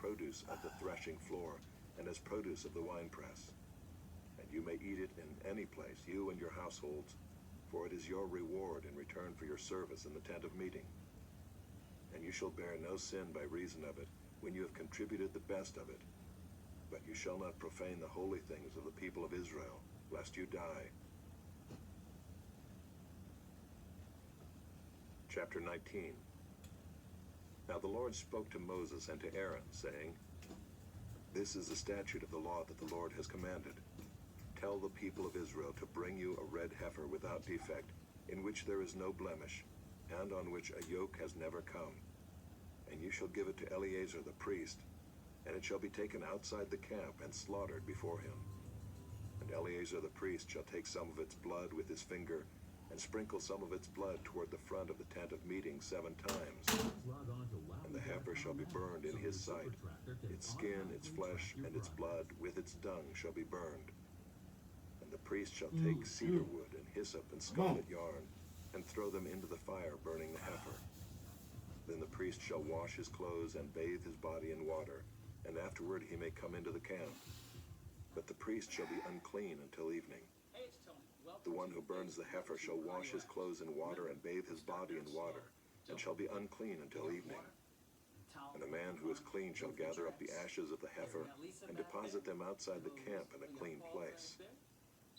produce of the threshing floor, and as produce of the winepress. And you may eat it in any place, you and your households, for it is your reward in return for your service in the tent of meeting. And you shall bear no sin by reason of it, when you have contributed the best of it. But you shall not profane the holy things of the people of Israel, lest you die. Chapter 19. Now the Lord spoke to Moses and to Aaron, saying, This is the statute of the law that the Lord has commanded. Tell the people of Israel to bring you a red heifer without defect, in which there is no blemish, and on which a yoke has never come. And you shall give it to Eleazar the priest, and it shall be taken outside the camp and slaughtered before him. And Eleazar the priest shall take some of its blood with his finger, and sprinkle some of its blood toward the front of the tent of meeting 7 times. And the heifer shall be burned in his sight. Its skin, its flesh, and its blood with its dung shall be burned. And the priest shall take cedar wood and hyssop and scarlet yarn, and throw them into the fire, burning the heifer. Then the priest shall wash his clothes and bathe his body in water, and afterward he may come into the camp. But the priest shall be unclean until evening. The one who burns the heifer shall wash his clothes in water and bathe his body in water, and shall be unclean until evening. And a man who is clean shall gather up the ashes of the heifer and deposit them outside the camp in a clean place.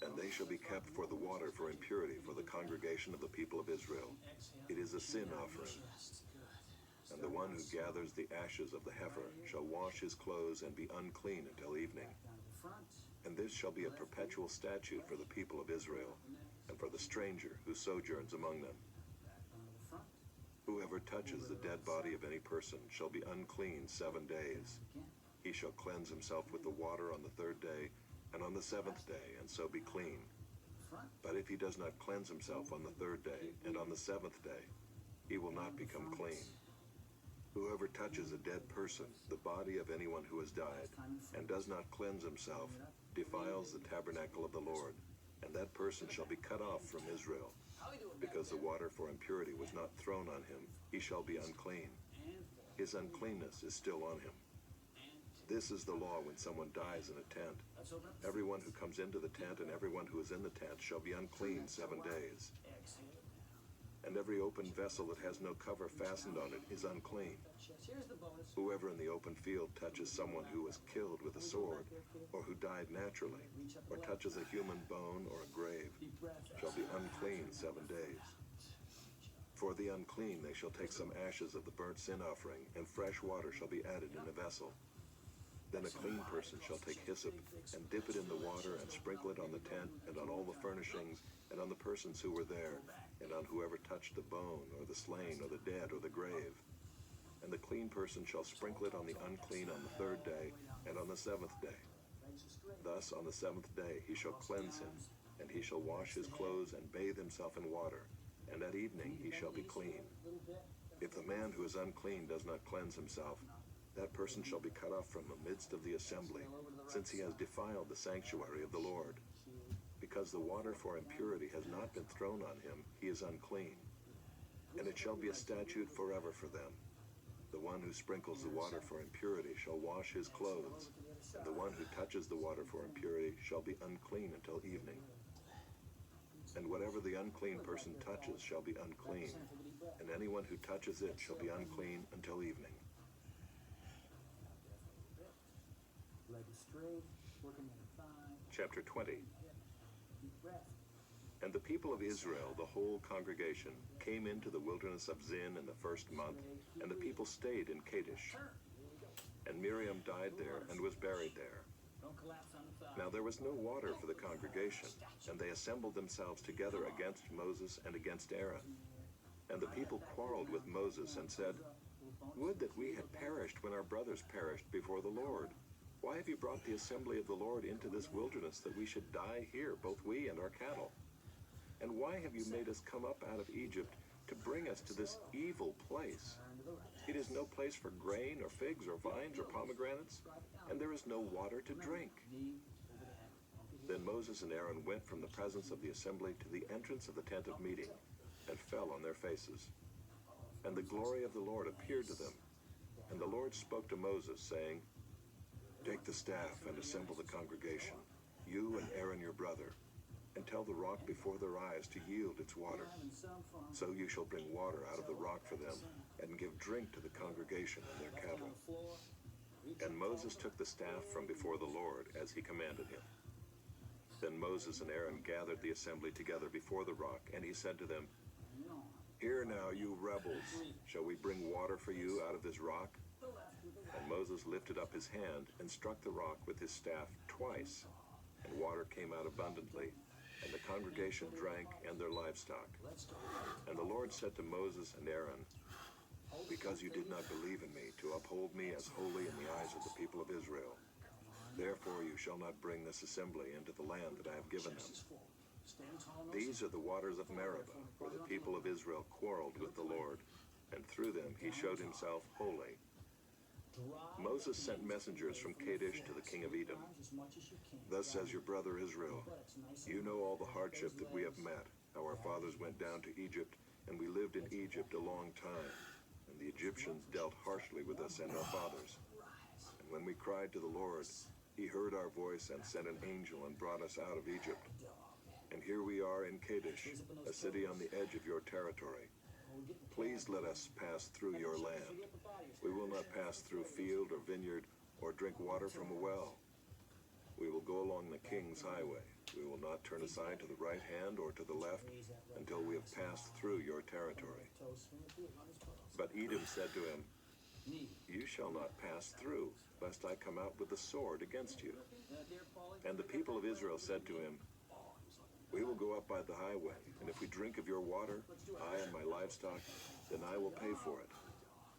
And they shall be kept for the water for impurity for the congregation of the people of Israel. It is a sin offering. And the one who gathers the ashes of the heifer shall wash his clothes and be unclean until evening. And this shall be a perpetual statute for the people of Israel, and for the stranger who sojourns among them. Whoever touches the dead body of any person shall be unclean 7 days. He shall cleanse himself with the water on the 3rd day, and on the 7th day, and so be clean. But if he does not cleanse himself on the 3rd day, and on the 7th day, he will not become clean. Whoever touches a dead person, the body of anyone who has died, and does not cleanse himself, defiles the tabernacle of the Lord, and that person shall be cut off from Israel. Because the water for impurity was not thrown on him, he shall be unclean. His uncleanness is still on him. This is the law when someone dies in a tent. Everyone who comes into the tent and everyone who is in the tent shall be unclean 7 days. And every open vessel that has no cover fastened on it is unclean. Whoever in the open field touches someone who was killed with a sword, or who died naturally, or touches a human bone or a grave, shall be unclean 7 days. For the unclean they shall take some ashes of the burnt sin offering, and fresh water shall be added in a vessel. Then a clean person shall take hyssop, and dip it in the water, and sprinkle it on the tent, and on all the furnishings, and on the persons who were there, and on whoever touched the bone, or the slain, or the dead, or the grave. And the clean person shall sprinkle it on the unclean on the 3rd day, and on the 7th day. Thus on the 7th day he shall cleanse him, and he shall wash his clothes and bathe himself in water, and at evening he shall be clean. If the man who is unclean does not cleanse himself, that person shall be cut off from the midst of the assembly, since he has defiled the sanctuary of the Lord. Because the water for impurity has not been thrown on him, he is unclean. And it shall be a statute forever for them. The one who sprinkles the water for impurity shall wash his clothes, and the one who touches the water for impurity shall be unclean until evening. And whatever the unclean person touches shall be unclean, and anyone who touches it shall be unclean until evening. Chapter 20. And the people of Israel, the whole congregation, came into the wilderness of Zin in the 1st month, and the people stayed in Kadesh. And Miriam died there and was buried there. Now there was no water for the congregation, and they assembled themselves together against Moses and against Aaron. And the people quarreled with Moses and said, Would that we had perished when our brothers perished before the Lord. Why have you brought the assembly of the Lord into this wilderness that we should die here, both we and our cattle? And why have you made us come up out of Egypt to bring us to this evil place? It is no place for grain or figs or vines or pomegranates, and there is no water to drink. Then Moses and Aaron went from the presence of the assembly to the entrance of the tent of meeting, and fell on their faces. And the glory of the Lord appeared to them. And the Lord spoke to Moses, saying, "Take the staff and assemble the congregation, you and Aaron your brother, and tell the rock before their eyes to yield its water. So you shall bring water out of the rock for them, and give drink to the congregation and their cattle." And Moses took the staff from before the Lord, as he commanded him. Then Moses and Aaron gathered the assembly together before the rock, and he said to them, "Hear now, you rebels, shall we bring water for you out of this rock?" And Moses lifted up his hand and struck the rock with his staff twice, and water came out abundantly, and the congregation drank and their livestock. And the Lord said to Moses and Aaron, "Because you did not believe in me to uphold me as holy in the eyes of the people of Israel, therefore you shall not bring this assembly into the land that I have given them. These are the waters of Meribah, where the people of Israel quarreled with the Lord, and through them he showed himself holy." Moses sent messengers from Kadesh to the king of Edom. "Thus says your brother Israel, you know all the hardship that we have met, how our fathers went down to Egypt, and we lived in Egypt a long time, and the Egyptians dealt harshly with us and our fathers. And when we cried to the Lord, he heard our voice and sent an angel and brought us out of Egypt. And here we are in Kadesh, a city on the edge of your territory. Please let us pass through your land. We will not pass through field or vineyard or drink water from a well. We will go along the king's highway. We will not turn aside to the right hand or to the left until we have passed through your territory." But Edom said to him, "You shall not pass through, lest I come out with the sword against you." And the people of Israel said to him, "We will go up by the highway, and if we drink of your water, I and my livestock, then I will pay for it.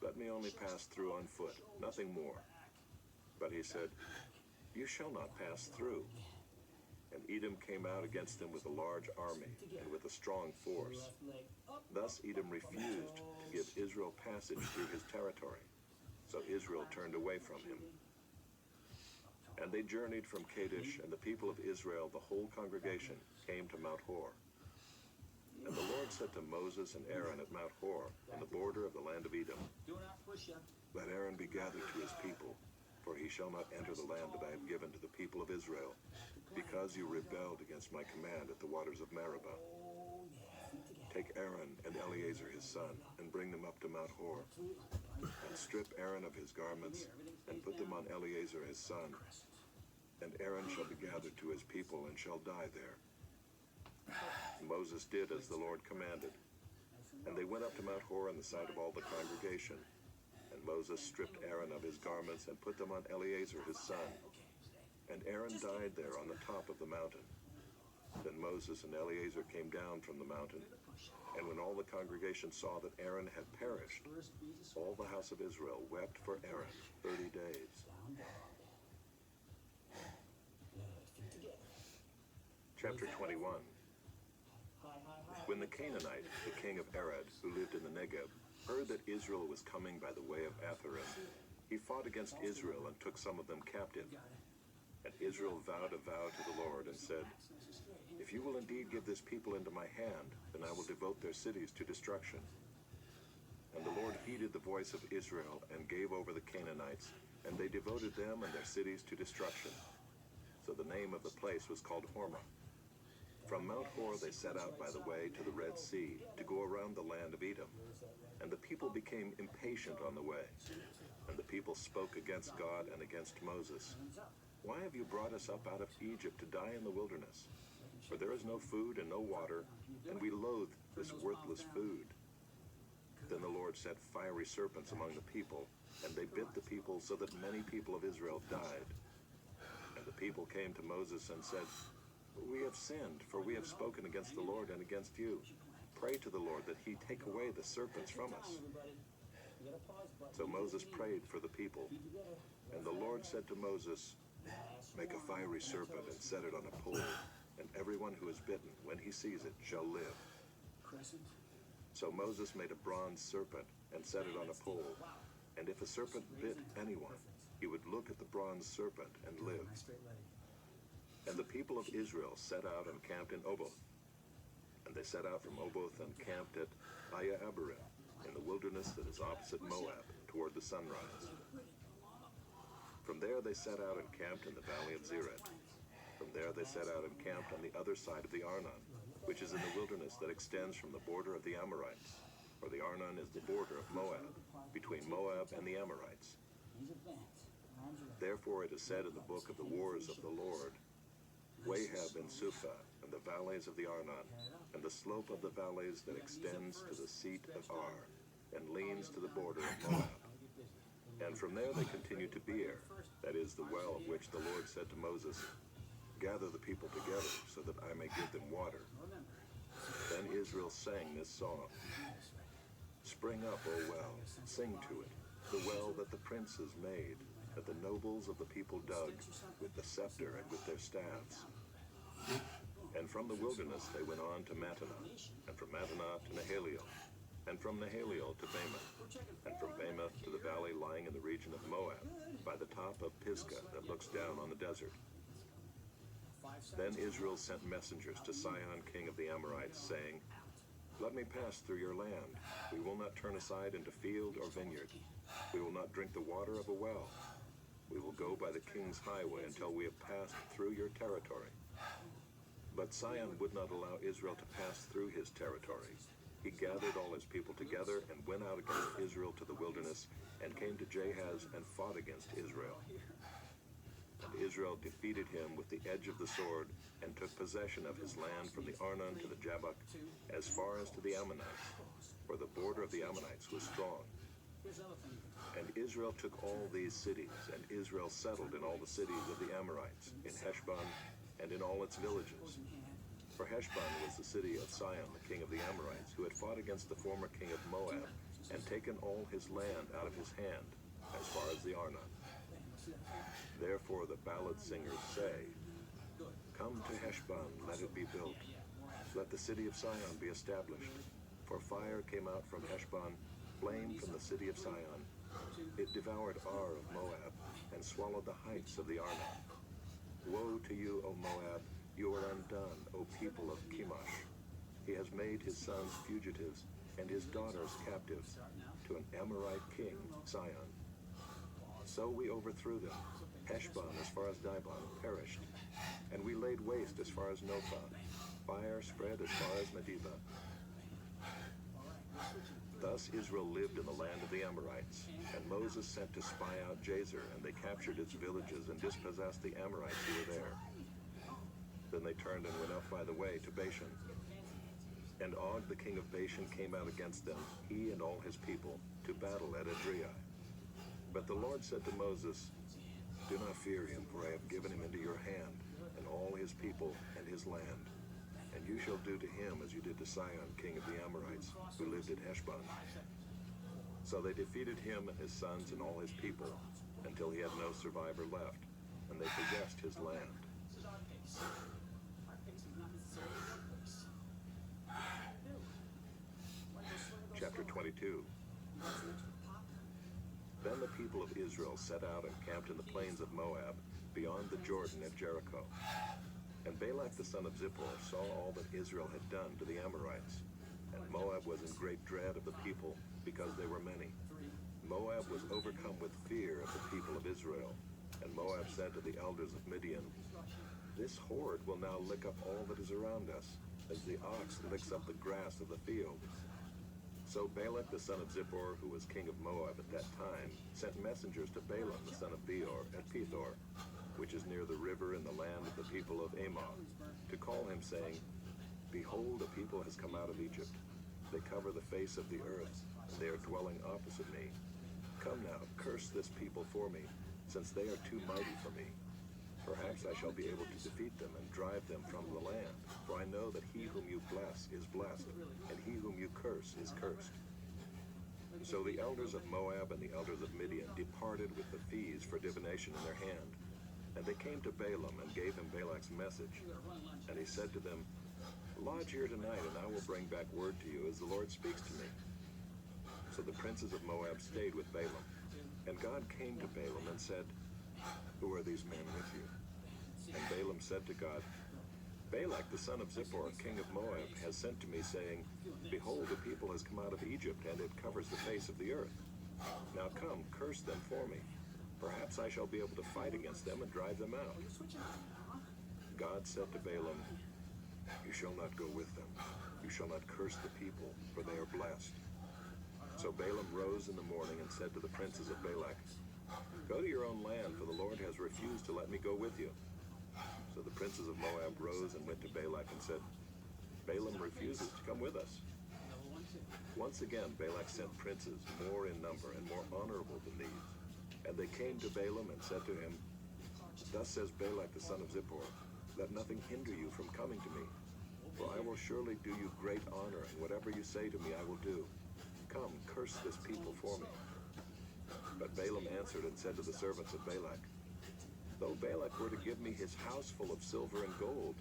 Let me only pass through on foot, nothing more." But he said, "You shall not pass through." And Edom came out against them with a large army and with a strong force. Thus Edom refused to give Israel passage through his territory. So Israel turned away from him. And they journeyed from Kadesh, and the people of Israel, the whole congregation, came to Mount Hor. And the Lord said to Moses and Aaron at Mount Hor, on the border of the land of Edom, "Let Aaron be gathered to his people, for he shall not enter the land that I have given to the people of Israel, because you rebelled against my command at the waters of Meribah. Take Aaron and Eleazar his son, and bring them up to Mount Hor, and strip Aaron of his garments, and put them on Eleazar his son. And Aaron shall be gathered to his people, and shall die there." Moses did as the Lord commanded. And they went up to Mount Hor in the sight of all the congregation. And Moses stripped Aaron of his garments, and put them on Eleazar his son. And Aaron died there on the top of the mountain. Then Moses and Eleazar came down from the mountain. And when all the congregation saw that Aaron had perished, all the house of Israel wept for Aaron 30 days. Chapter 21. When the Canaanite, the king of Arad, who lived in the Negev, heard that Israel was coming by the way of Atharim, he fought against Israel and took some of them captive. And Israel vowed a vow to the Lord and said, "If you will indeed give this people into my hand, then I will devote their cities to destruction." And the Lord heeded the voice of Israel and gave over the Canaanites, and they devoted them and their cities to destruction. So the name of the place was called Hormah. From Mount Hor they set out by the way to the Red Sea to go around the land of Edom. And the people became impatient on the way. And the people spoke against God and against Moses. "Why have you brought us up out of Egypt to die in the wilderness? For there is no food and no water, and we loathe this worthless food." Then the Lord sent fiery serpents among the people, and they bit the people so that many people of Israel died. And the people came to Moses and said, "We have sinned, for we have spoken against the Lord and against you. Pray to the Lord that he take away the serpents from us." So Moses prayed for the people. And the Lord said to Moses, "Make a fiery serpent and set it on a pole, and everyone who is bitten, when he sees it, shall live." So Moses made a bronze serpent and set it on a pole. And if a serpent bit anyone, he would look at the bronze serpent and live. And the people of Israel set out and camped in Oboth. And they set out from Oboth and camped at Ayahabarim, in the wilderness that is opposite Moab, toward the sunrise. From there they set out and camped in the valley of Zered. From there they set out and camped on the other side of the Arnon, which is in the wilderness that extends from the border of the Amorites. For the Arnon is the border of Moab, between Moab and the Amorites. Therefore it is said in the book of the wars of the Lord, Wahab and Suphah, and the valleys of the Arnon, and the slope of the valleys that extends to the seat of Ar, and leans to the border of Moab. And from there they continued to Beer, that is the well of which the Lord said to Moses, Gather the people together, so that I may give them water. Then Israel sang this song, Spring up, O well, sing to it, the well that the princes made, that the nobles of the people dug, with the scepter and with their staves. And from the wilderness they went on to Mattanah, and from Mattanah to Nahaliel, and from Nahaliel to Bamoth, and from Bamoth to the valley lying in the region of Moab, by the top of Pisgah that looks down on the desert. Then Israel sent messengers to Sihon, king of the Amorites, saying, Let me pass through your land. We will not turn aside into field or vineyard. We will not drink the water of a well. We will go by the king's highway until we have passed through your territory. But Sihon would not allow Israel to pass through his territory. He gathered all his people together and went out against Israel to the wilderness, and came to Jahaz and fought against Israel. And Israel defeated him with the edge of the sword, and took possession of his land from the Arnon to the Jabbok, as far as to the Ammonites, for the border of the Ammonites was strong. And Israel took all these cities, and Israel settled in all the cities of the Amorites, in Heshbon, and in all its villages. For Heshbon was the city of Sihon, the king of the Amorites, who had fought against the former king of Moab, and taken all his land out of his hand, as far as the Arnon. Therefore the ballad singers say, Come to Heshbon, let it be built. Let the city of Sihon be established. For fire came out from Heshbon, flame from the city of Sihon. It devoured Ar of Moab, and swallowed the heights of the Arnon. Woe to you, O Moab! You are undone, O people of Chemosh. He has made his sons fugitives, and his daughters captives, to an Amorite king, Sihon. So we overthrew them. Heshbon as far as Dibon perished, and we laid waste as far as Nophah. Fire spread as far as Medeba. Thus Israel lived in the land of the Amorites, and Moses sent to spy out Jazer, and they captured its villages and dispossessed the Amorites who were there. Then they turned and went up by the way to Bashan. And Og the king of Bashan came out against them, he and all his people, to battle at Adriah. But the Lord said to Moses, Do not fear him, for I have given him into your hand, and all his people and his land. And you shall do to him as you did to Sihon, king of the Amorites, who lived at Heshbon. So they defeated him and his sons and all his people, until he had no survivor left, and they possessed his land. Chapter 22. Then the people of Israel set out and camped in the plains of Moab, beyond the Jordan at Jericho. And Balak the son of Zippor saw all that Israel had done to the Amorites. And Moab was in great dread of the people, because they were many. Moab was overcome with fear of the people of Israel. And Moab said to the elders of Midian, This horde will now lick up all that is around us, as the ox licks up the grass of the field. So Balak the son of Zippor, who was king of Moab at that time, sent messengers to Balaam the son of Beor at Pethor, which is near the river in the land of the people of Ammon, to call him, saying, Behold, a people has come out of Egypt. They cover the face of the earth, and they are dwelling opposite me. Come now, curse this people for me, since they are too mighty for me. Perhaps I shall be able to defeat them and drive them from the land, for I know that he whom you bless is blessed, and he whom you curse is cursed. So the elders of Moab and the elders of Midian departed with the fees for divination in their hand. And they came to Balaam and gave him Balak's message. And he said to them, Lodge here tonight, and I will bring back word to you as the Lord speaks to me. So the princes of Moab stayed with Balaam. And God came to Balaam and said, Who are these men with you? And Balaam said to God, Balak the son of Zippor, king of Moab, has sent to me, saying, Behold, a people has come out of Egypt, and it covers the face of the earth. Now come, curse them for me. Perhaps I shall be able to fight against them and drive them out. God said to Balaam, you shall not go with them. You shall not curse the people, for they are blessed. So Balaam rose in the morning and said to the princes of Balak, go to your own land, for the Lord has refused to let me go with you. So the princes of Moab rose and went to Balak and said, Balaam refuses to come with us. Once again Balak sent princes more in number and more honorable than these. And they came to Balaam and said to him, thus says Balak the son of Zippor, let nothing hinder you from coming to me, for I will surely do you great honor, and whatever you say to me I will do. Come, curse this people for me. But Balaam answered and said to the servants of Balak, though Balak were to give me his house full of silver and gold,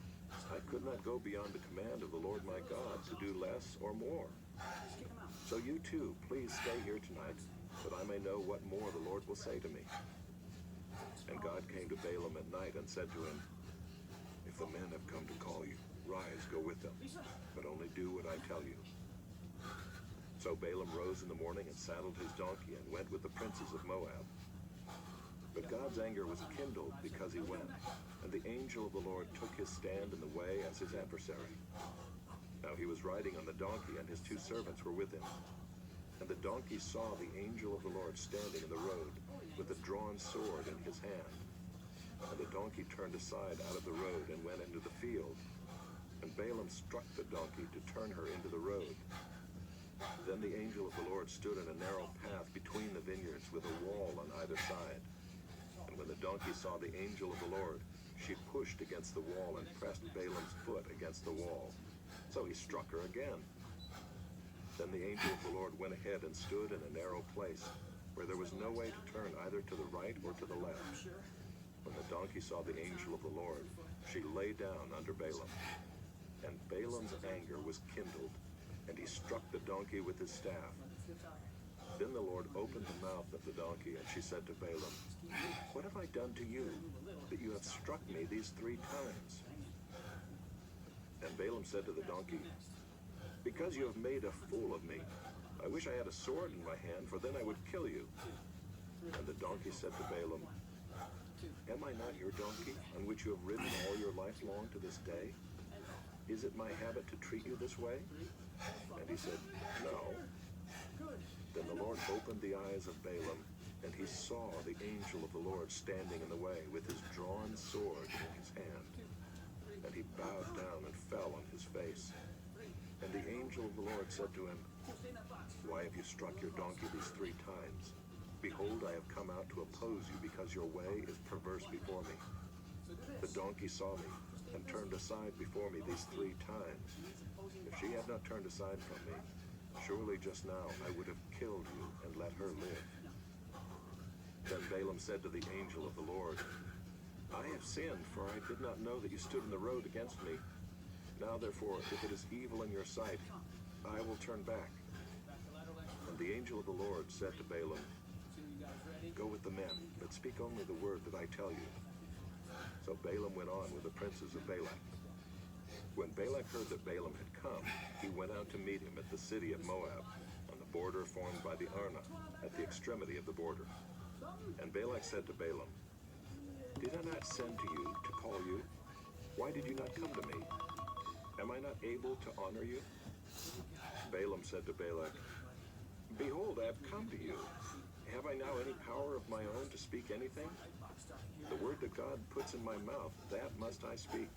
I could not go beyond the command of the Lord my God to do less or more. So you too, please stay here tonight, that I may know what more the Lord will say to me. And God came to Balaam at night and said to him, if the men have come to call you, rise, go with them, but only do what I tell you. So Balaam rose in the morning and saddled his donkey and went with the princes of Moab. But God's anger was kindled because he went, and the angel of the Lord took his stand in the way as his adversary. Now he was riding on the donkey, and his two servants were with him. And the donkey saw the angel of the Lord standing in the road with a drawn sword in his hand. And the donkey turned aside out of the road and went into the field. And Balaam struck the donkey to turn her into the road. Then the angel of the Lord stood in a narrow path between the vineyards with a wall on either side. And when the donkey saw the angel of the Lord, she pushed against the wall and pressed Balaam's foot against the wall. So he struck her again. Then the angel of the Lord went ahead and stood in a narrow place, where there was no way to turn either to the right or to the left. When the donkey saw the angel of the Lord, she lay down under Balaam. And Balaam's anger was kindled, and he struck the donkey with his staff. Then the Lord opened the mouth of the donkey, and she said to Balaam, what have I done to you, that you have struck me these 3 times? And Balaam said to the donkey, because you have made a fool of me. I wish I had a sword in my hand, for then I would kill you. And the donkey said to Balaam, am I not your donkey, on which you have ridden all your life long to this day? Is it my habit to treat you this way? And he said, no. Then the Lord opened the eyes of Balaam, and he saw the angel of the Lord standing in the way with his drawn sword in his hand. And he bowed down and fell on his face. And the angel of the Lord said to him, why have you struck your donkey these 3 times? Behold, I have come out to oppose you, because your way is perverse before me. The donkey saw me and turned aside before me these 3 times. If she had not turned aside from me, surely just now I would have killed you and let her live. Then Balaam said to the angel of the Lord, I have sinned, for I did not know that you stood in the road against me. Now therefore, if it is evil in your sight, I will turn back. And the angel of the Lord said to Balaam, go with the men, but speak only the word that I tell you. So Balaam went on with the princes of Balak. When Balak heard that Balaam had come, he went out to meet him at the city of Moab, on the border formed by the Arnon, at the extremity of the border. And Balak said to Balaam, did I not send to you to call you? Why did you not come to me? Am I not able to honor you? Balaam said to Balak, behold, I have come to you. Have I now any power of my own to speak anything? The word that God puts in my mouth, that must I speak.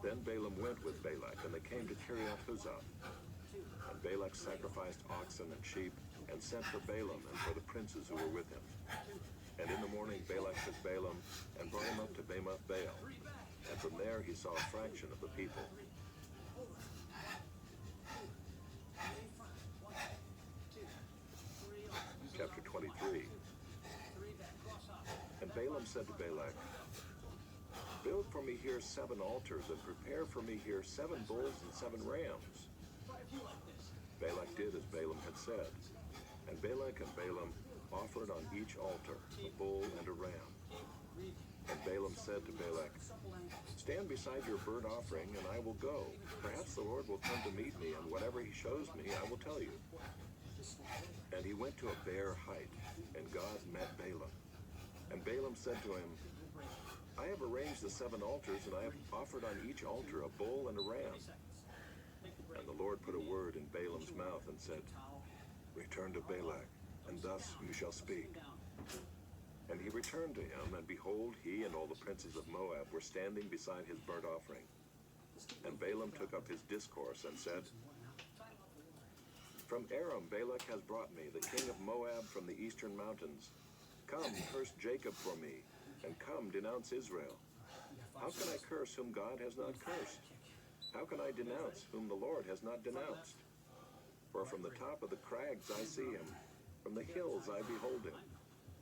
Then Balaam went with Balak, and they came to Kiriath-Huzoth. And Balak sacrificed oxen and sheep, and sent for Balaam and for the princes who were with him. And in the morning Balak took Balaam, and brought him up to Bamoth Baal. And from there he saw a fraction of the people. Chapter 23. And Balaam said to Balak, build for me here 7 altars, and prepare for me here 7 bulls and 7 rams. Balak did as Balaam had said. And Balak and Balaam offered on each altar a bull and a ram. And Balaam said to Balak, stand beside your burnt offering, and I will go. Perhaps the Lord will come to meet me, and whatever he shows me, I will tell you. And he went to a bare height, and God met Balaam. And Balaam said to him, I have arranged the 7 altars, and I have offered on each altar a bull and a ram. And the Lord put a word in Balaam's mouth and said, Return to Balak, and thus you shall speak. And he returned to him, and behold, he and all the princes of Moab were standing beside his burnt offering. And Balaam took up his discourse and said, From Aram Balak has brought me, the king of Moab from the eastern mountains. Come, curse Jacob for me, and come, denounce Israel. How can I curse whom God has not cursed? How can I denounce whom the Lord has not denounced? For from the top of the crags I see him, from the hills I behold him.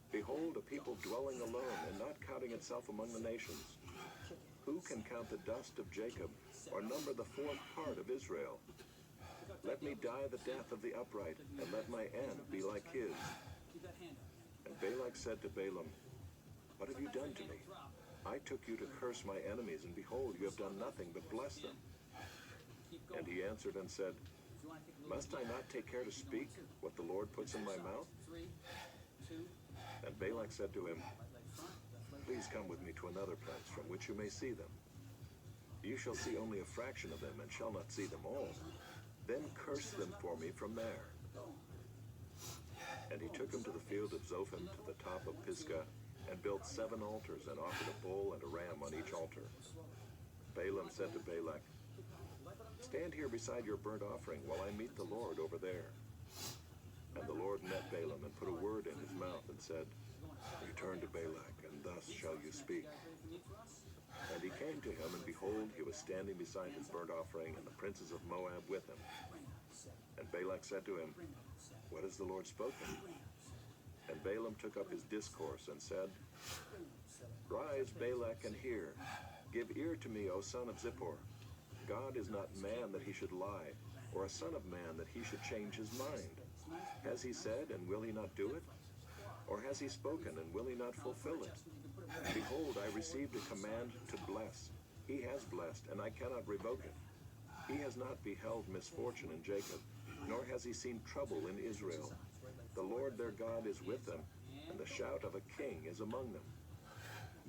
Behold, a people dwelling alone and not counting itself among the nations. Who can count the dust of Jacob, or number the 4th part of Israel? Let me die the death of the upright, and let my end be like his. And Balak said to Balaam, What have you done to me? I took you to curse my enemies, and behold, you have done nothing but bless them. And he answered and said, Must I not take care to speak what the Lord puts in my mouth? And Balak said to him, Please come with me to another place from which you may see them. You shall see only a fraction of them, and shall not see them all. Then curse them for me from there. And he took him to the field of Zophim, to the top of Pisgah, and built 7 altars, and offered a bull and a ram on each altar. Balaam said to Balak, Stand here beside your burnt offering while I meet the Lord over there. And the Lord met Balaam and put a word in his mouth and said, Return to Balak, and thus shall you speak. And he came to him, and behold, he was standing beside his burnt offering, and the princes of Moab with him. And Balak said to him, What has the Lord spoken? And Balaam took up his discourse and said, Rise, Balak, and hear. Give ear to me, O son of Zippor. God is not man that he should lie, or a son of man that he should change his mind. Has he said, and will he not do it? Or has he spoken, and will he not fulfill it? Behold, I received a command to bless. He has blessed, and I cannot revoke it. He has not beheld misfortune in Jacob, nor has he seen trouble in Israel. The Lord their God is with them, and the shout of a king is among them.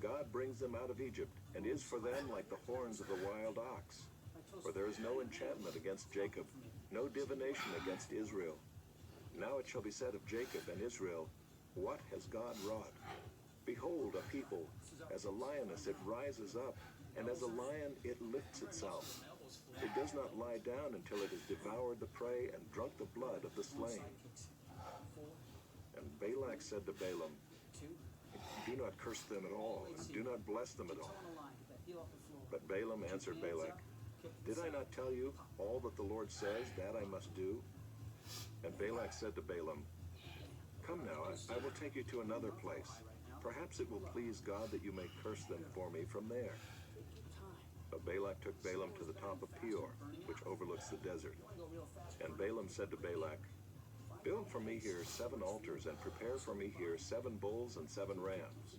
God brings them out of Egypt, and is for them like the horns of the wild ox. For there is no enchantment against Jacob, no divination against Israel. Now it shall be said of Jacob and Israel, What has God wrought? Behold, a people, as a lioness it rises up, and as a lion it lifts itself. It does not lie down until it has devoured the prey and drunk the blood of the slain. And Balak said to Balaam, Do not curse them at all, and do not bless them at all. But Balaam answered Balak, Did I not tell you all that the Lord says, that I must do? And Balak said to Balaam, Come now, I will take you to another place. Perhaps it will please God that you may curse them for me from there. But Balak took Balaam to the top of Peor, which overlooks the desert. And Balaam said to Balak, Build for me here 7 altars, and prepare for me here 7 bulls and 7 rams.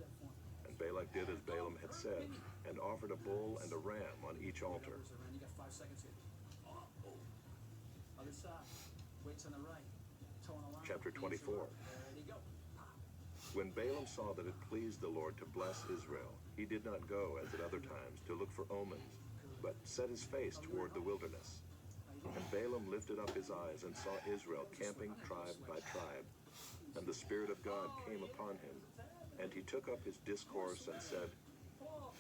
And Balak did as Balaam had said, and offered a bull and a ram on each altar. Chapter 24. When Balaam saw that it pleased the Lord to bless Israel, he did not go, as at other times, to look for omens, but set his face toward the wilderness. And Balaam lifted up his eyes and saw Israel camping tribe by tribe. And the Spirit of God came upon him. And he took up his discourse and said,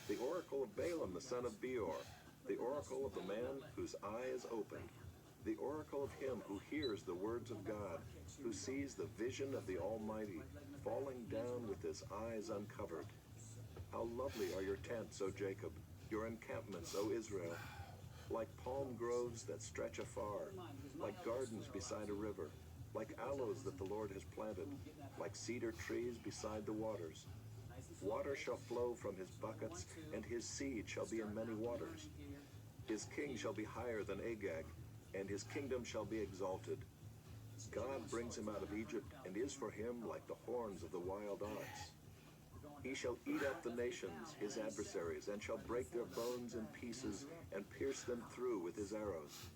The oracle of Balaam the son of Beor, the oracle of the man whose eye is opened, the oracle of him who hears the words of God, who sees the vision of the Almighty, falling down with his eyes uncovered. How lovely are your tents, O Jacob, your encampments, O Israel, like palm groves that stretch afar, like gardens beside a river, like aloes that the Lord has planted, like cedar trees beside the waters. Water shall flow from his buckets, and his seed shall be in many waters. His king shall be higher than Agag, and his kingdom shall be exalted. God brings him out of Egypt, and is for him like the horns of the wild ox. He shall eat up the nations, his adversaries, and shall break their bones in pieces, and pierce them through with his arrows.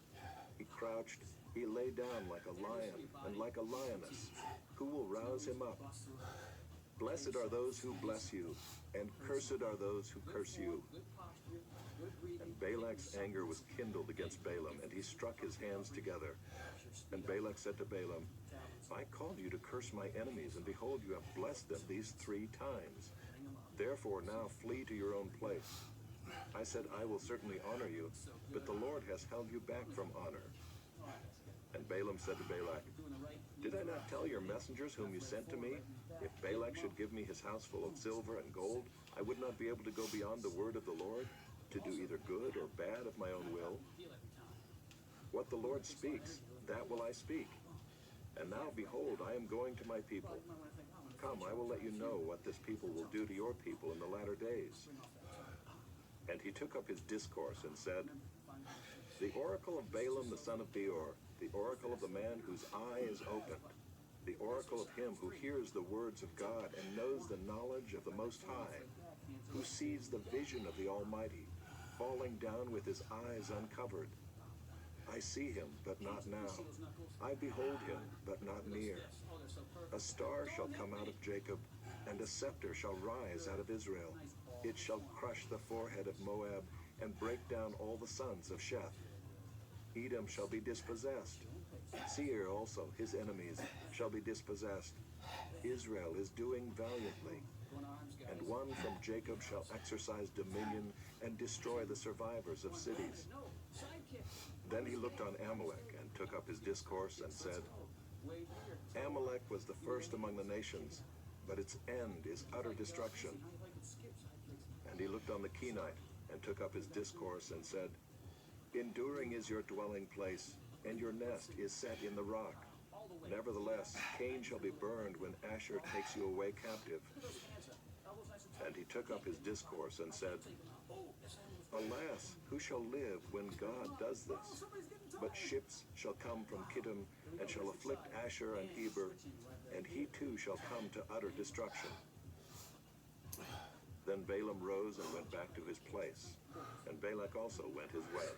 He crouched, He lay down like a lion and like a lioness. Who will rouse him up? Blessed are those who bless you, and cursed are those who curse you. And Balak's anger was kindled against Balaam, and he struck his hands together. And Balak said to Balaam, I called you to curse my enemies, and behold, you have blessed them these 3 times. Therefore now flee to your own place. I said, I will certainly honor you, but the Lord has held you back from honor. And Balaam said to Balak, did I not tell your messengers whom you sent to me? If Balak should give me his house full of silver and gold, I would not be able to go beyond the word of the Lord, to do either good or bad of my own will. What the Lord speaks, that will I speak. And now, behold, I am going to my people. Come, I will let you know what this people will do to your people in the latter days. And he took up his discourse and said, the oracle of Balaam the son of Beor, the oracle of the man whose eye is opened, the oracle of him who hears the words of God and knows the knowledge of the Most High, who sees the vision of the Almighty, falling down with his eyes uncovered. I see him, but not now. I behold him, but not near. A star shall come out of Jacob, and a scepter shall rise out of Israel. It shall crush the forehead of Moab, and break down all the sons of Sheth. Edom shall be dispossessed. Seir also, his enemies, shall be dispossessed. Israel is doing valiantly. And one from Jacob shall exercise dominion and destroy the survivors of cities. Then he looked on Amalek and took up his discourse and said, Amalek was the first among the nations, but its end is utter destruction. And he looked on the Kenite and took up his discourse and said, enduring is your dwelling place, and your nest is set in the rock. Nevertheless, Cain shall be burned when Asher takes you away captive. And he took up his discourse and said, alas, who shall live when God does this? But ships shall come from Kittim, and shall afflict Asher and Eber, and he too shall come to utter destruction. Then Balaam rose and went back to his place, and Balak also went his way.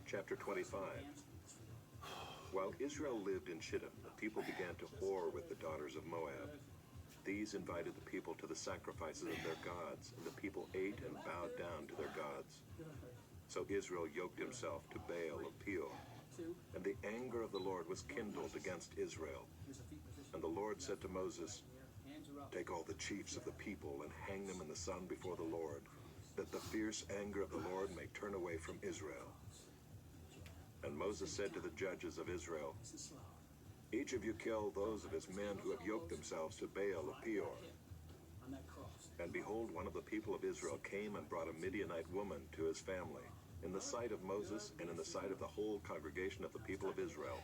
Chapter 25. While Israel lived in Shittim, the people began to whore with the daughters of Moab. These invited the people to the sacrifices of their gods, and the people ate and bowed down to their gods. So Israel yoked himself to Baal of Peor, and the anger of the Lord was kindled against Israel. And the Lord said to Moses, take all the chiefs of the people and hang them in the sun before the Lord, that the fierce anger of the Lord may turn away from Israel. And Moses said to the judges of Israel, each of you kill those of his men who have yoked themselves to Baal of Peor. And behold, one of the people of Israel came and brought a Midianite woman to his family, in the sight of Moses and in the sight of the whole congregation of the people of Israel,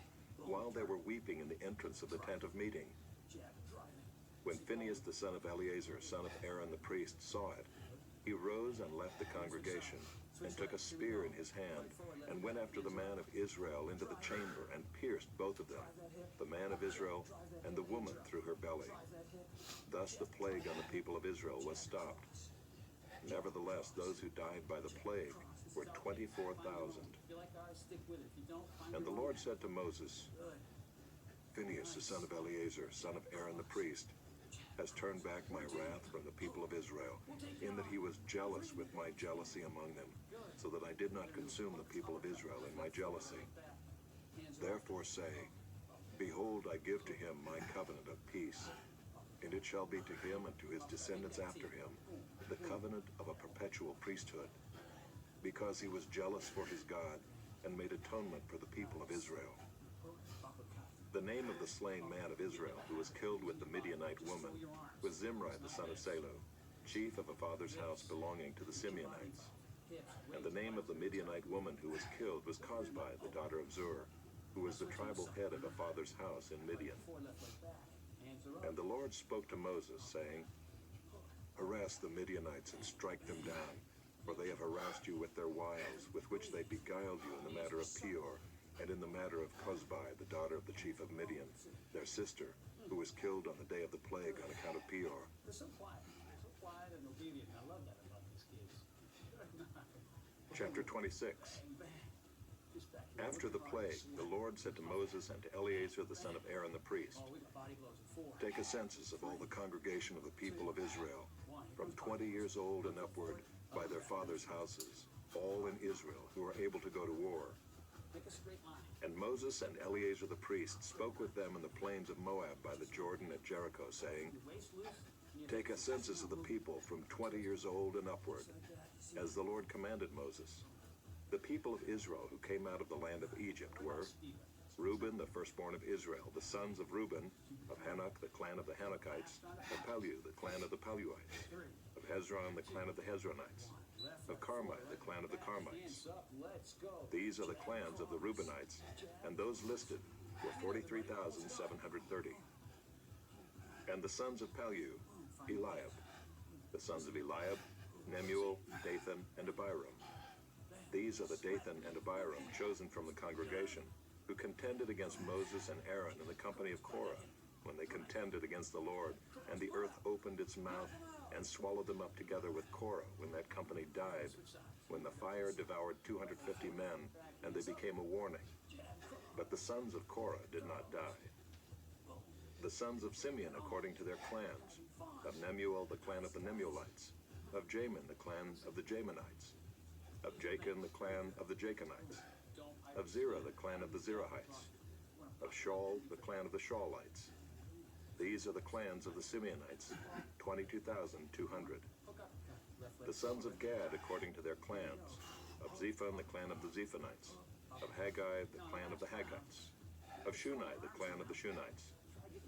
while they were weeping in the entrance of the tent of meeting. When Phinehas the son of Eleazar, son of Aaron the priest, saw it, he rose and left the congregation, and took a spear in his hand, and went after the man of Israel into the chamber, and pierced both of them, the man of Israel and the woman through her belly. Thus the plague on the people of Israel was stopped. Nevertheless, those who died by the plague were 24,000. And the Lord said to Moses, Phinehas the son of Eleazar, son of Aaron the priest, has turned back my wrath from the people of Israel, in that he was jealous with my jealousy among them, so that I did not consume the people of Israel in my jealousy. Therefore say, behold, I give to him my covenant of peace, and it shall be to him and to his descendants after him the covenant of a perpetual priesthood, because he was jealous for his God, and made atonement for the people of Israel. The name of the slain man of Israel, who was killed with the Midianite woman, was Zimri the son of Salu, chief of a father's house belonging to the Simeonites. And the name of the Midianite woman who was killed was Cosbi, the daughter of Zur, who was the tribal head of a father's house in Midian. And the Lord spoke to Moses, saying, harass the Midianites and strike them down, for they have harassed you with their wiles, with which they beguiled you in the matter of Peor, and in the matter of Cosbi, the daughter of the chief of Midian, their sister, who was killed on the day of the plague on account of Peor. They're so quiet and obedient. I love that about these kids. Chapter 26. After the plague, the Lord said to Moses and to Eleazar the son of Aaron the priest, "Take a census of all the congregation of the people of Israel, from 20 years old and upward, by their fathers' houses, all in Israel who are able to go to war." And Moses and Eleazar the priest spoke with them in the plains of Moab by the Jordan at Jericho, saying, "Take a census of the people from 20 years old and upward, as the Lord commanded Moses." The people of Israel who came out of the land of Egypt were Reuben, the firstborn of Israel, the sons of Reuben, of Hanok, the clan of the Hanokites, of Palu, the clan of the Paluites, of Hezron, the clan of the Hezronites, of Carmi, the clan of the Carmites. These are the clans of the Reubenites, and those listed were 43,730. And the sons of Palu, Eliab. The sons of Eliab, Nemuel, Dathan, and Abiram. These are the Dathan and Abiram chosen from the congregation, who contended against Moses and Aaron in the company of Korah, when they contended against the Lord, and the earth opened its mouth and swallowed them up together with Korah when that company died, when the fire devoured 250 men, and they became a warning. But the sons of Korah did not die. The sons of Simeon according to their clans, of Nemuel the clan of the Nemuelites, of Jamin the clan of the Jaminites, of Jachin the clan of the Jachinites, of Zerah the clan of the Zerahites, of Shaul the clan of the Shaulites. These are the clans of the Simeonites, 22,200. The sons of Gad according to their clans, of Zephon the clan of the Zephonites, of Haggai the clan of the Haggites, of Shunai the clan of the Shunites,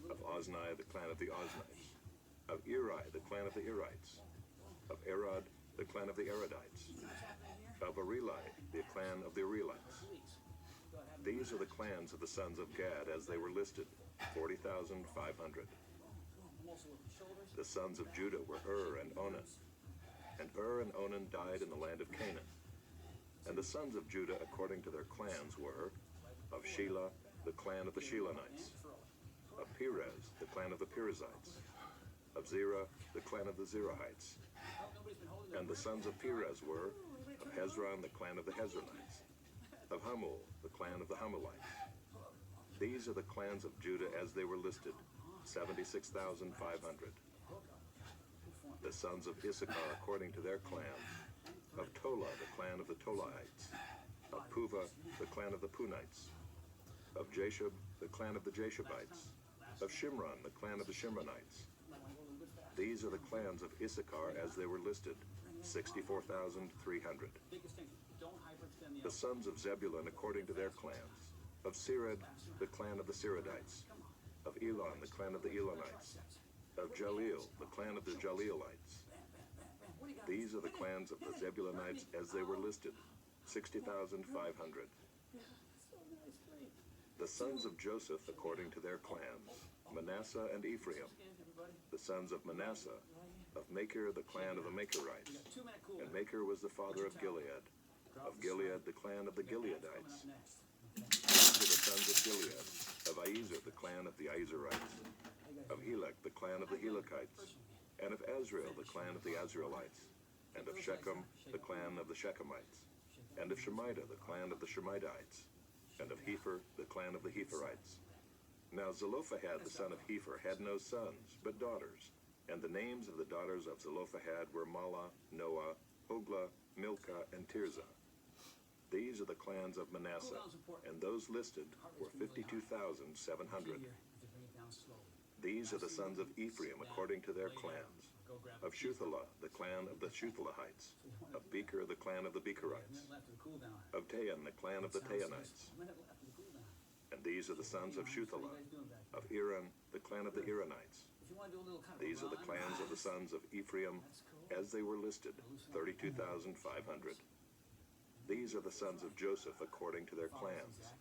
of Ozni the clan of the Oznites, of Eri the clan of the Erites, of Arod the clan of the Arodites, of Areli the clan of the Arelites. These are the clans of the sons of Gad as they were listed, 40,500. The sons of Judah were and Onan. And and Onan died in the land of Canaan. And the sons of Judah according to their clans were, of Shelah, the clan of the Shelonites, of Perez, the clan of the Perizzites, of Zerah, the clan of the Zerahites. And the sons of Perez were, of Hezron, the clan of the Hezronites, of Hamul, the clan of the Hamulites. These are the clans of Judah as they were listed, 76,500. The sons of Issachar according to their clans, of Tola, the clan of the Tolaites, of Puvah, the clan of the Punites, of Jashub, the clan of the Jashubites, of Shimron, the clan of the Shimronites. These are the clans of Issachar as they were listed, 64,300. The sons of Zebulun according to their clans, of Sered, the clan of the Seredites, of Elon, the clan of the Elonites, of Jaleel, the clan of the Jaleelites. These are the clans of the Zebulunites as they were listed, 60,500. The sons of Joseph according to their clans, Manasseh and Ephraim. The sons of Manasseh, of Machir, the clan of the Machirites. And Machir was the father of Gilead. Of Gilead, the clan of the Gileadites. These are the sons of Gilead, of Iezer, the clan of the Iezerites. Of Helek, the clan of the Helekites. And of Azrael, the clan of the Azraelites. And of Shechem, the clan of the Shechemites. And of Shemida, the clan of the Shemidaites. And of Hepher, the clan of the Hepherites. Now Zelophehad, the son of Hepher, had no sons, but daughters. And the names of the daughters of Zelophehad were Mahlah, Noah, Hoglah, Milcah, and Tirzah. These are the clans of Manasseh, and those listed were 52,700. These are the sons of Ephraim according to their clans. Of Shuthelah, the clan of the Shuthelahites. Of Becher, the clan of the Becherites. Of Tahan, the clan of the Tahanites. And these are the sons of Shuthelah. Of Iran, the clan of the Iranites. These are the clans of the sons of Ephraim as they were listed, 32,500. These are the sons of Joseph according to their clans.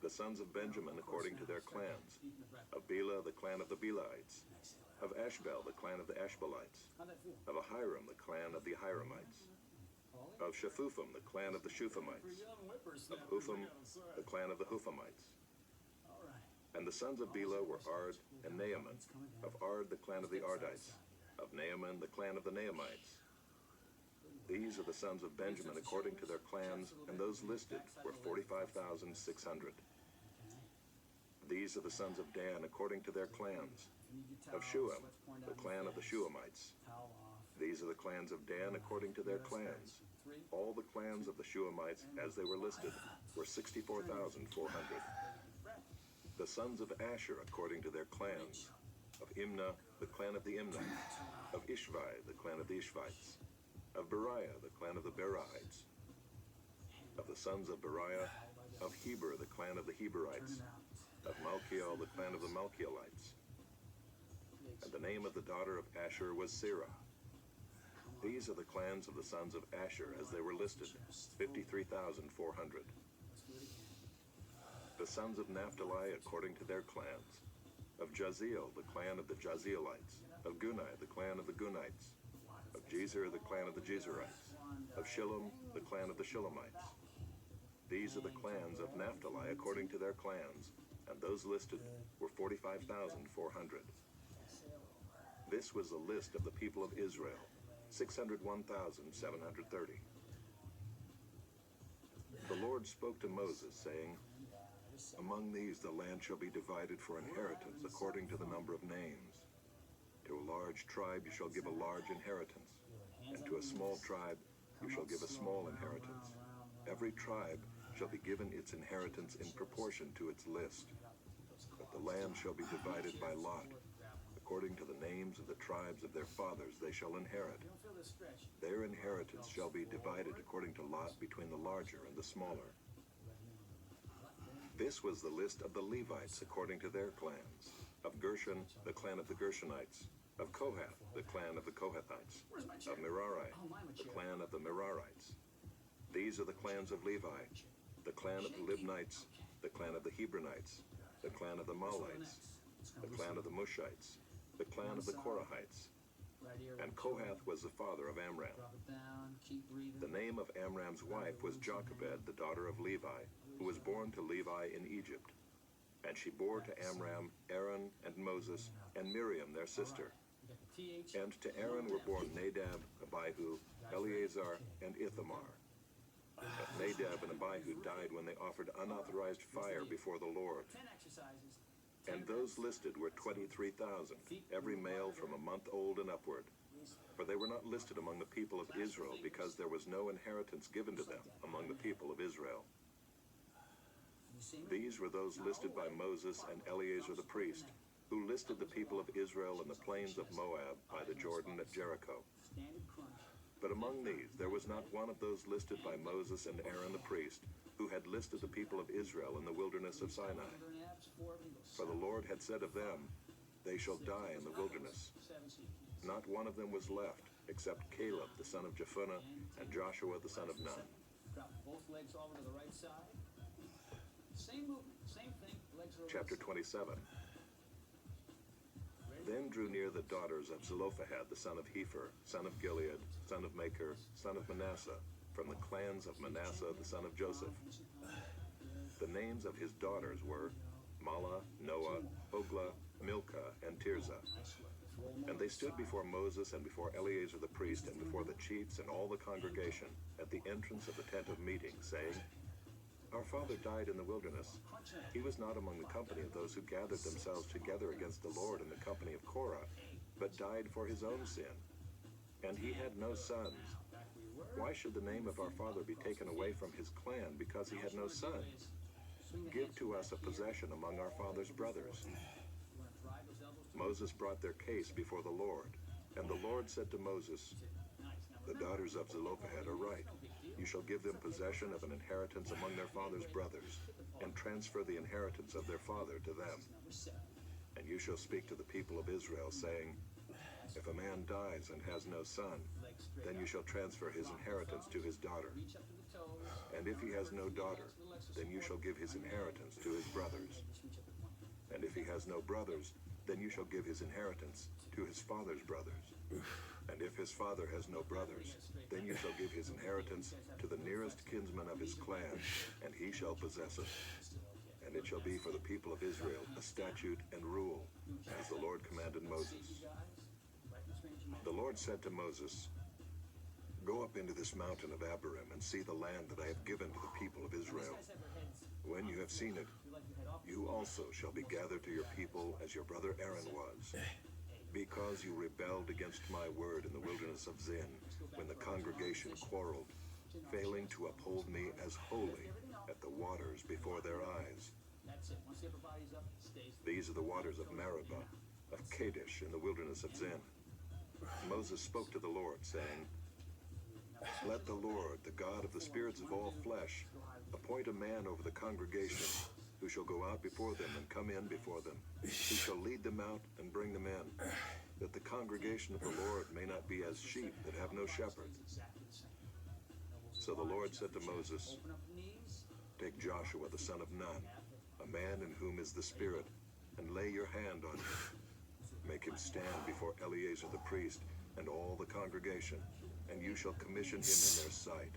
The sons of Benjamin according to their clans. Of Bela, the clan of the Belaites. Of Ashbel, the clan of the Ashbelites. Of Ahiram, the clan of the Ahiramites. Of Shephupham, the clan of the Shuphamites. Of Hupham, the clan of the Huphamites. And the sons of Bela were Ard and Naaman. Of Ard, the clan of the Ardites. Of Naaman, the clan of the Naamites. These are the sons of Benjamin according to their clans, and those listed were 45,600. These are the sons of Dan according to their clans. Of Shuam, the clan of the Shuamites. These are the clans of Dan according to their clans. All the clans of the Shuamites, as they were listed, were 64,400. The sons of Asher according to their clans. Of Imnah, the clan of the Imnites. Of Ishvi, the clan of the Ishvites. Of Beriah, the clan of the Berihites. Of the sons of Beriah, of Heber, the clan of the Heberites. Of Malchiel, the clan of the Malchielites. And the name of the daughter of Asher was Serah. These are the clans of the sons of Asher as they were listed, 53,400. The sons of Naphtali according to their clans. Of Jaziel, the clan of the Jazielites. Of Gunai, the clan of the Gunites. Of Jezer, the clan of the Jezerites. Of Shillem, the clan of the Shillemites. These are the clans of Naphtali according to their clans, and those listed were 45,400. This was the list of the people of Israel, 601,730. The Lord spoke to Moses, saying, "Among these the land shall be divided for inheritance according to the number of names. To a large tribe you shall give a large inheritance, and to a small tribe you shall give a small inheritance. Every tribe shall be given its inheritance in proportion to its list. But the land shall be divided by lot. According to the names of the tribes of their fathers they shall inherit. Their inheritance shall be divided according to lot between the larger and the smaller." This was the list of the Levites according to their clans. Of Gershon, the clan of the Gershonites. Of Kohath, the clan of the Kohathites. Of Merari, the clan of the Merarites. These are the clans of Levi, the clan of the Libnites, the clan of the Hebronites, the clan of the Malites, the clan of the Mushites, the clan of the Korahites. And Kohath was the father of Amram. The name of Amram's wife was Jochebed, the daughter of Levi, who was born to Levi in Egypt. And she bore to Amram Aaron and Moses and Miriam their sister. And to Aaron were born Nadab, Abihu, Eleazar, and Ithamar. But Nadab and Abihu died when they offered unauthorized fire before the Lord. And those listed were 23,000, every male from a month old and upward. For they were not listed among the people of Israel because there was no inheritance given to them among the people of Israel. These were those listed by Moses and Eleazar the priest, who listed the people of Israel in the plains of Moab by the Jordan at Jericho. But among these there was not one of those listed by Moses and Aaron the priest, who had listed the people of Israel in the wilderness of Sinai. For the Lord had said of them, "They shall die in the wilderness." Not one of them was left, except Caleb the son of Jephunneh and Joshua the son of Nun. Chapter 27. Then drew near the daughters of Zelophehad the son of Hepher, son of Gilead, son of Machir, son of Manasseh, from the clans of Manasseh the son of Joseph. The names of his daughters were Mahlah, Noah, Hoglah, Milcah, and Tirzah. And they stood before Moses and before Eleazar the priest and before the chiefs and all the congregation at the entrance of the tent of meeting, saying, "Our father died in the wilderness. He was not among the company of those who gathered themselves together against the Lord in the company of Korah, but died for his own sin. And he had no sons. Why should the name of our father be taken away from his clan because he had no sons? Give to us a possession among our father's brothers." Moses brought their case before the Lord, and the Lord said to Moses, "The daughters of Zelophehad are right. You shall give them possession of an inheritance among their father's brothers, and transfer the inheritance of their father to them. And you shall speak to the people of Israel, saying, if a man dies and has no son, then you shall transfer his inheritance to his daughter. And if he has no daughter, then you shall give his inheritance to his brothers. And if he has no brothers, then you shall give his inheritance to his father's brothers. And if his father has no brothers, then you shall give his inheritance to the nearest kinsman of his clan, and he shall possess it. And it shall be for the people of Israel a statute and rule, as the Lord commanded Moses. The Lord said to Moses, Go up into this mountain of Abiram and see the land that I have given to the people of Israel. When you have seen it, you also shall be gathered to your people as your brother Aaron was. Because you rebelled against my word in the wilderness of Zin, when the congregation quarreled, failing to uphold me as holy at the waters before their eyes. These are the waters of Meribah, of Kadesh in the wilderness of Zin. Moses spoke to the Lord, saying, Let the Lord, the God of the spirits of all flesh, appoint a man over the congregation, who shall go out before them and come in before them, who shall lead them out and bring them in, that the congregation of the Lord may not be as sheep that have no shepherd. So the Lord said to Moses, Take Joshua the son of Nun, a man in whom is the Spirit, and lay your hand on him. Make him stand before Eleazar the priest and all the congregation, and you shall commission him in their sight.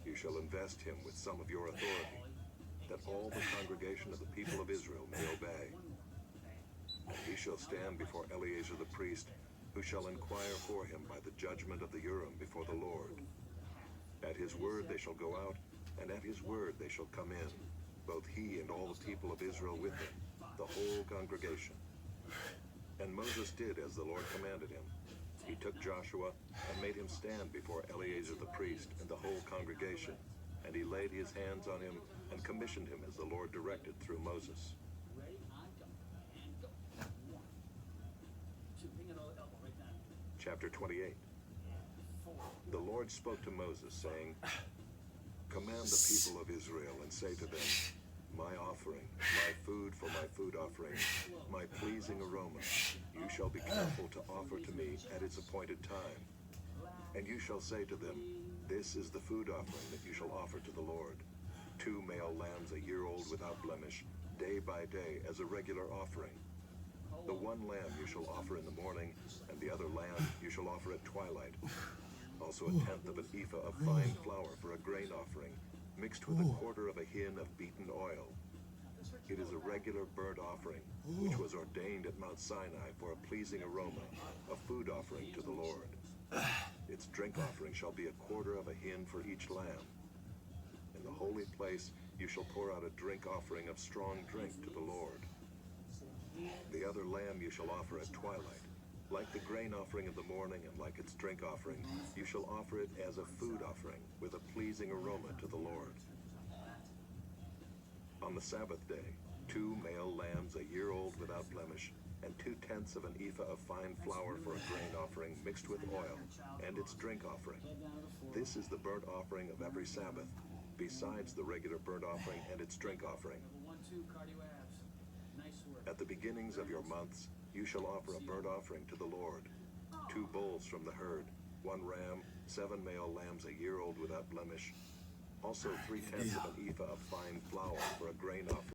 You shall invest him with some of your authority, that all the congregation of the people of Israel may obey. And he shall stand before Eleazar the priest, who shall inquire for him by the judgment of the Urim before the Lord. At his word they shall go out, and at his word they shall come in, both he and all the people of Israel with him, the whole congregation. And Moses did as the Lord commanded him. He took Joshua and made him stand before Eleazar the priest and the whole congregation, and he laid his hands on him and commissioned him as the Lord directed through Moses. Chapter 28. The Lord spoke to Moses, saying, Command the people of Israel and say to them, My offering, my food for my food offering, my pleasing aroma, you shall be careful to offer to me at its appointed time. And you shall say to them, This is the food offering that you shall offer to the Lord. 2 male lambs a year old without blemish, day by day as a regular offering. The one lamb you shall offer in the morning, and the other lamb you shall offer at twilight. Also 1/10 of an ephah of fine flour for a grain offering, mixed with 1/4 of a hin of beaten oil. It is a regular burnt offering, which was ordained at Mount Sinai for a pleasing aroma, a food offering to the Lord. Its drink offering shall be 1/4 of a hin for each lamb. In the holy place you shall pour out a drink offering of strong drink to the Lord. The other lamb you shall offer at twilight. Like the grain offering in the morning and like its drink offering, you shall offer it as a food offering with a pleasing aroma to the Lord. On the Sabbath day, 2 male lambs a year old without blemish, and 2/10 of an ephah of fine flour for a grain offering mixed with oil, and its drink offering. This is the burnt offering of every Sabbath, besides the regular burnt offering and its drink offering. At the beginnings of your months, you shall offer a burnt offering to the Lord. 2 bulls from the herd, 1 ram, 7 male lambs a year old without blemish. Also 3/10 of an ephah of fine flour for a grain offering.